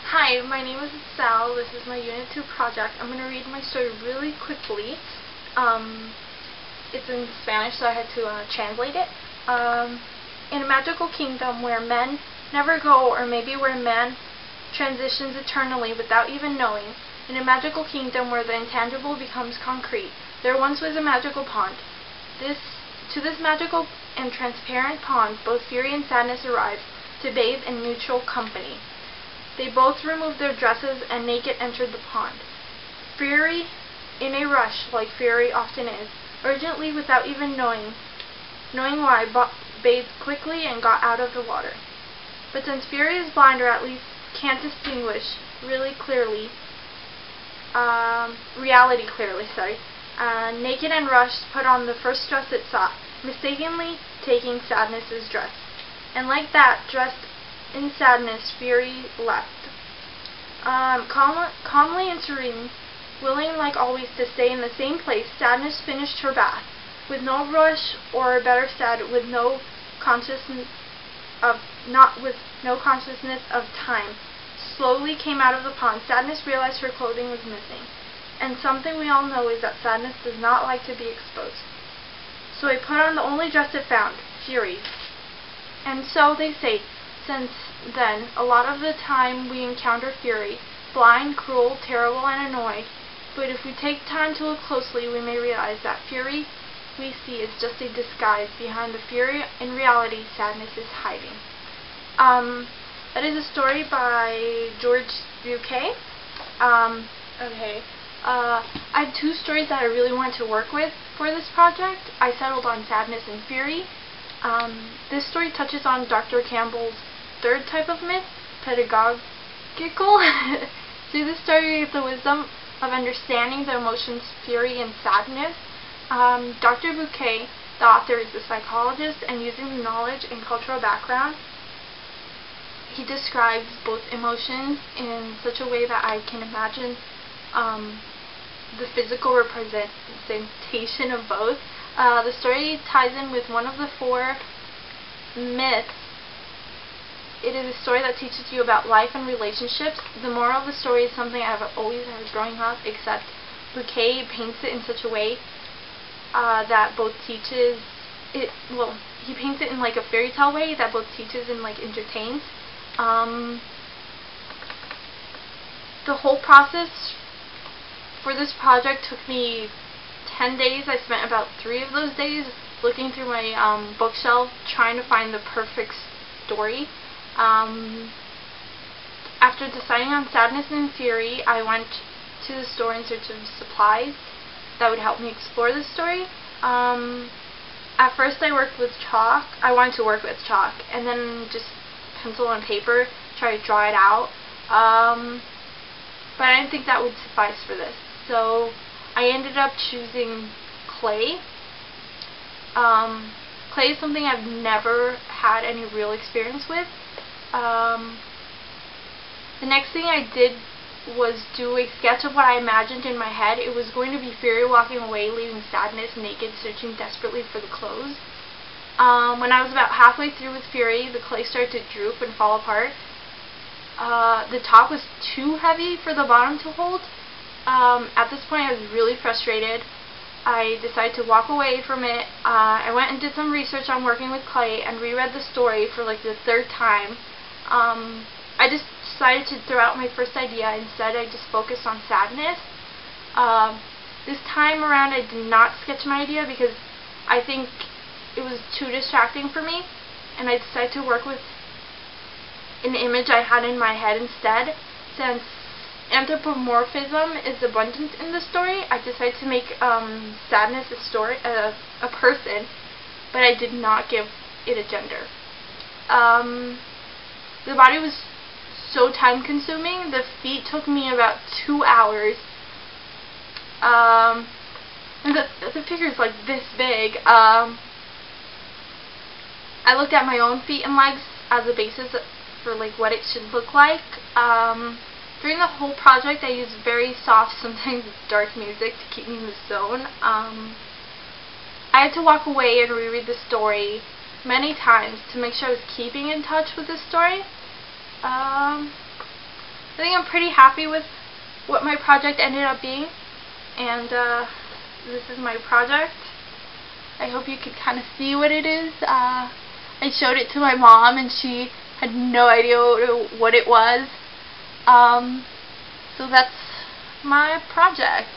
Hi, my name is Sal. This is my Unit 2 project. I'm going to read my story really quickly. It's in Spanish, so I had to translate it. In a magical kingdom where men never go, or maybe where man transitions eternally without even knowing, in a magical kingdom where the intangible becomes concrete, there once was a magical pond. To this magical and transparent pond, both Fury and Sadness arrived to bathe in mutual company. They both removed their dresses and naked entered the pond. Fury, in a rush, like Fury often is, urgently without even knowing why, bathed quickly and got out of the water. But since Fury is blind, or at least can't distinguish reality clearly, naked and rushed, put on the first dress it saw, mistakenly taking Sadness's dress. And like that, dressed in sadness, Fury left. Calmly and serene, willing like always to stay in the same place, Sadness finished her bath. With no rush, or better said, with no consciousness of time, slowly came out of the pond. Sadness realized her clothing was missing. And something we all know is that Sadness does not like to be exposed. So it put on the only dress it found, Fury. And so they say, since then, a lot of the time we encounter Fury, blind, cruel, terrible, and annoyed. But if we take time to look closely, we may realize that Fury we see is just a disguise. Behind the Fury, in reality, Sadness is hiding. That is a story by Jorge Bucay. I had two stories that I really wanted to work with for this project. I settled on Sadness and Fury. This story touches on Dr. Campbell's third type of myth, pedagogical. Through this story, the wisdom of understanding the emotions Fury and Sadness. Dr. Bucay, the author, is a psychologist, and using the knowledge and cultural background, he describes both emotions in such a way that I can imagine the physical representation of both. The story ties in with one of the four myths. It is a story that teaches you about life and relationships. The moral of the story is something I've always heard growing up, except Bucay paints it in such a way that both teaches it. Well, he paints it in like a fairy tale way that both teaches and like entertains. The whole process for this project took me 10 days. I spent about 3 of those days looking through my bookshelf trying to find the perfect story. After deciding on Sadness and Fury, I went to the store in search of supplies that would help me explore the story. At first I worked with chalk. I wanted to work with chalk, and then just pencil and paper, try to draw it out. But I didn't think that would suffice for this. So I ended up choosing clay. Clay is something I've never had any real experience with. The next thing I did was do a sketch of what I imagined in my head. It was going to be Fury walking away, leaving Sadness naked, searching desperately for the clothes. When I was about halfway through with Fury, the clay started to droop and fall apart. The top was too heavy for the bottom to hold. At this point I was really frustrated. I decided to walk away from it. I went and did some research on working with clay and reread the story for like the 3rd time. I just decided to throw out my first idea. Instead, I just focused on Sadness. This time around I did not sketch my idea because I think it was too distracting for me, and I decided to work with an image I had in my head instead. Since anthropomorphism is abundant in the story, I decided to make Sadness a person, but I did not give it a gender. The body was so time consuming. The feet took me about 2 hours. And the figure is like this big. I looked at my own feet and legs as a basis for like what it should look like. During the whole project I used very soft, sometimes dark music to keep me in the zone. I had to walk away and reread the story many times to make sure I was keeping in touch with the story. think I'm pretty happy with what my project ended up being, and this is my project. I hope you could kind of see what it is. I showed it to my mom and she had no idea what it was. So that's my project.